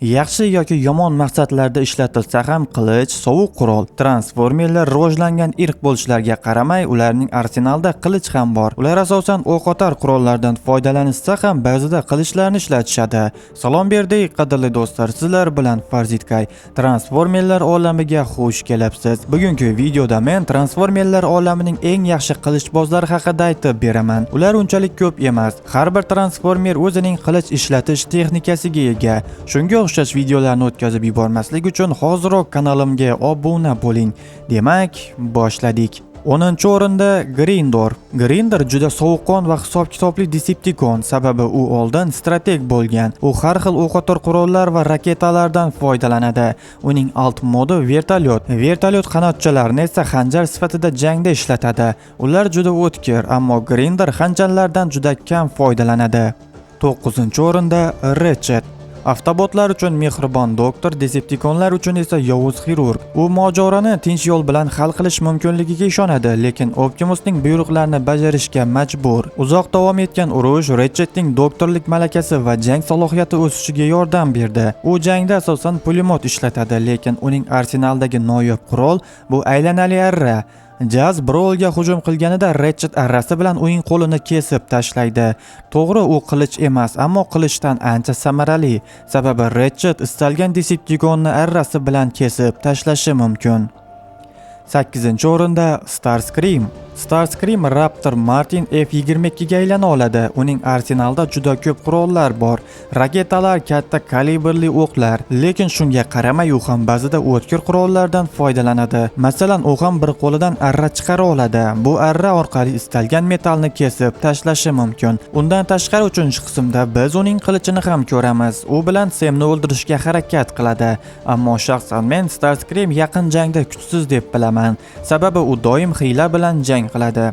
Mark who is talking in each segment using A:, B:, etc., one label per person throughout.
A: Yaxshi yoki yomon maqsadlarda ishlatilsa ham qilich, sovuq qurol, transformerlar rivojlangan irq bo'lishlariga qaramay, ularning arsenalida qilich ham bor. Ular asosan o'qotar qurollardan foydalanishsa ham ba'zida qilichlarni ishlatishadi. Salom berdik, qadrli do'stlar, sizlar bilan Farzitkay. Transformerlar olamiga xush kelibsiz. Bugungi videoda men transformerlar olamining eng yaxshi qilichbozlari haqida aytib beraman. Ular unchalik ko'p emas. Har bir transformer o'zining qilich ishlatish texnikasiga ega. Shunga o'xshash videolarni o'tkazib yubormaslik uchun hoziroq kanalimga obuna bo'ling. Demak, boshladik. 10-o'rinda Grindor. Grindor juda sovuqqon va hisob-kitobli Decepticon, sababi u oldin strateg bo'lgan. U har xil o'qotar qurollar va raketalardan foydalanadi. Uning alt modi vertolyot. Vertolyot qanotchalarini esa xanjar sifatida jangda ishlatadi. Ular juda o'tkir, ammo Grindor xanjarlardan juda kam foydalanadi. 9-o'rinda Ratchet. Avtobotlar uchun mehribon doktor, Decepticonlar uchun esa yovuz xirurg. U mojaroni tinch yo'l bilan hal qilish mumkinligiga ishonadi, lekin Optimusning buyruqlarini bajarishga majbur. Uzoq davom etgan urush Ratchetning doktorlik malakasi va jang salohiyati o'sishiga yordam berdi. U jangda asosan pulemyot ishlatadi, lekin uning arsenalidagi noyob qurol bu aylanali arra. Jaz Brolga hujum qilganida Ratchet arrasi bilan uning qo'lini kesib tashlaydi. To'g'ri, u qilich emas, ammo qilichdan ancha samarali. Sababi Ratchet istalgan Decepticonni arrasi bilan kesib tashlashi mumkin. 8-o'rinda Starscream. Starscream Raptor Martin F-22 ga aylana oladi. Uning arsenalida juda ko'p qurollar bor. Raketalar, katta kalibrli o'qlar, lekin shunga qaramay u ham ba'zida o'tkir qurollardan foydalanadi. Masalan, u ham bir qo'lidan arra chiqara oladi. Bu arra orqali istalgan metallni kesib tashlashi mumkin. Undan tashqari 3-qismda biz uning qilichini ham ko'ramiz. U bilan Samni o'ldirishga harakat qiladi. Ammo shaxsan men Starscream yaqin jangda kuchsiz deb bilaman. Sababi u doim hiyla bilan jang qiladi.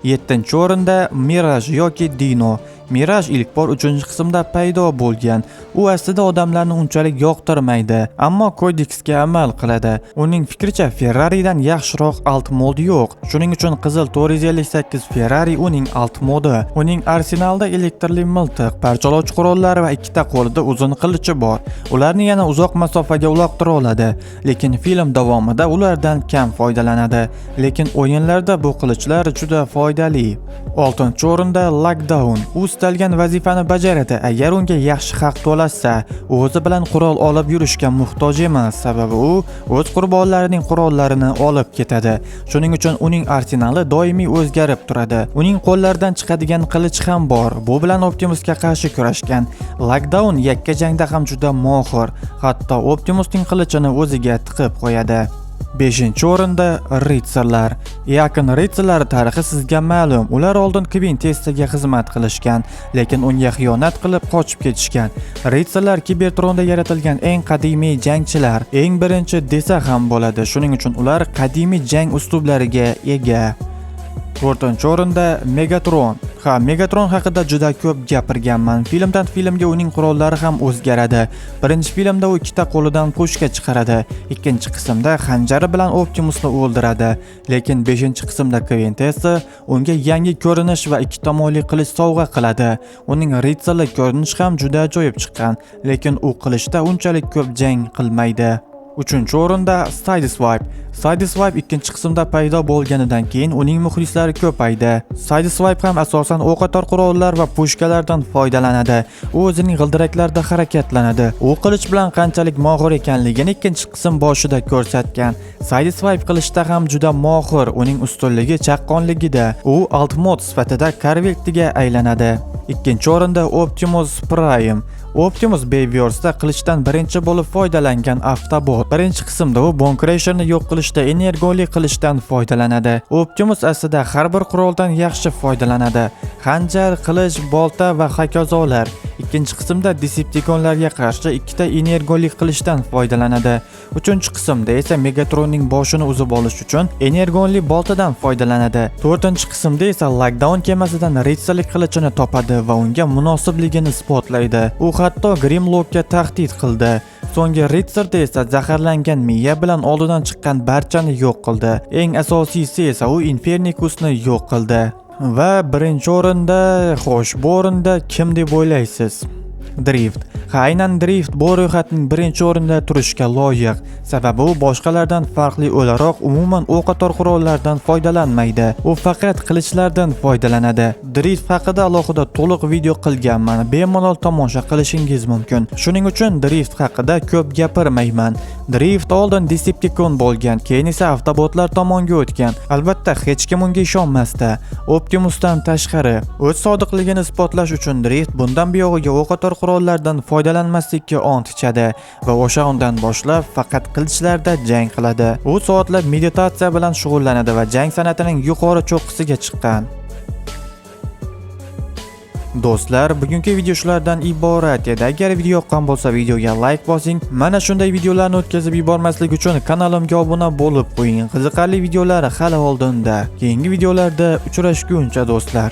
A: 7-o'rinda Mirage yoki Dino. Mirage ilk bor 3-qismda paydo bo'lgan. U aslida odamlarni unchalik yoqtirmaydi, ammo kodeksga amal qiladi. Uning fikricha Ferrari'dan yaxshiroq alt modi yo'q. Shuning uchun qizil 458 Ferrari uning alt modi. Uning arsenalida elektrli miltiq, parchalovchi qurollari va ikkita qo'lida uzun qilichi bor. Ularni yana uzoq masofaga uloqtira oladi, lekin film davomida ulardan kam foydalanadi. Lekin o'yinlarda bu qilichlar juda foydali. 6-o'rinda Lockdown. U istalgan vazifani bajaradi agar unga yaxshi haq to'lashsa. U o'zi bilan qurol olib yurishga muhtoj emas, sababi u o'z qurbonlarining qurollarini olib ketadi. Shuning uchun uning arsenali doimiy o'zgarib turadi. Uning qo'llaridan chiqadigan qilich ham bor. Bu bilan Optimusga qarshi kurashgan. Lockdown yakka jangda ham juda mohir. Hatto Optimusning qilichini o'ziga tiqib qo'yadi. 5-o'rinda Ritzerlar. Yaqin Ritzerlar tarixi sizga ma'lum. Ular oldin Queen Testaga xizmat qilishgan, lekin unga xiyonat qilib qochib ketishgan. Ritzerlar Cybertronda yaratilgan eng qadimiy jangchilar, eng birinchi desa ham bo'ladi. Shuning uchun ular qadimiy jang uslublariga ega. 4-o'rinda Megatron. Megatron haqida juda ko'p gapirganman. Filmdan filmga uning qurollari ham o'zgaradi. Birinchi filmda u ikkita qo'lidan pushka chiqaradi. Ikkinchi qismda xanjari bilan Optimusni o'ldiradi. Lekin 5-qismda Quintessa unga yangi ko'rinish va ikki tomonli qilich sovg'a qiladi. Uning Ritzerlik ko'rinishi ham juda ajoyib chiqqan, lekin u qilichda unchalik ko'p jang qilmaydi. 3-o'rinda Sideswipe. Sideswipe 2-qismda paydo bo'lganidan keyin uning muxlislari ko'paydi. Sideswipe ham asosan o'qotar qurollar va pushkalardan foydalanadi. U o'zining g'ildiraklarida harakatlanadi. U qilich bilan qanchalik mohir ekanligini 2-qism boshida ko'rsatgan. Sideswipe qilichda ham juda mohir. Uning ustunligi chaqqonligida. U alt mod sifatida Corvette'ga aylanadi. 2-o'rinda Optimus Prime. Optimus Bayverse'da qilichdan birinchi bo'lib foydalangan avtobot. Birinchi qismda u Bone Crusher'ni yo'q qilishda energoli qilichdan foydalanadi. Optimus aslida har bir quroldan yaxshi foydalanadi. Xanjar, qilich, bolta va hokazolar. Ikkinchi qismda Decepticonlarga qarshi ikkita energoli qilichdan foydalanadi. 3-qismda esa Megatronning boshini uzib olish uchun energonli boltadan foydalanadi. 4-qismda esa Lockdown kemasidan Ritzerlik qilichini topadi va unga munosibligini isbotlaydi. U hatto Grimlockga tahdid qildi. So'nggi Ritzerda esa zaharlangan miya bilan oldidan chiqqan barchani yo'q qildi. Eng asosiysi esa u Infernicusni yo'q qildi. Va birinchi o'rinda, xo'sh, bu o'rinda kim deb o'ylaysiz? Drift. Aynan Drift bu ro'yxatning birinchi o'rinda turishga loyiq. Sababi u boshqalardan farqli o'laroq umuman o'q otar qurollardan foydalanmaydi. U faqat qilichlardan foydalanadi. Drift haqida alohida to'liq video qilganman. Bemalol tomosha qilishingiz mumkin. Shuning uchun Drift haqida ko'p gapirmayman. Drift oldin Decepticon bo'lgan, keyin esa avtobotlar tomonga o'tgan. Albatta, hech kim unga ishonmasdi. Optimusdan tashqari, o'z sodiqligini isbotlash uchun Drift bundan buyog'iga o'q otar qurollardan foydalanmaslikka ont ichadi va o'sha ondan boshlab faqat qilichlarda jang qiladi. U soatlab meditatsiya bilan shug'ullanadi va jang san'atining yuqori cho'qqisiga chiqqan. Do'stlar, bugungi video shulardan iborat edi. Agar video yoqqan bo'lsa, videoga like bosing. Mana shunday videolarni o'tkazib yubormaslik uchun kanalimga obuna bo'lib qo'ying. Qiziqarli videolar hali oldinda. Keyingi videolarda uchrashguncha do'stlar.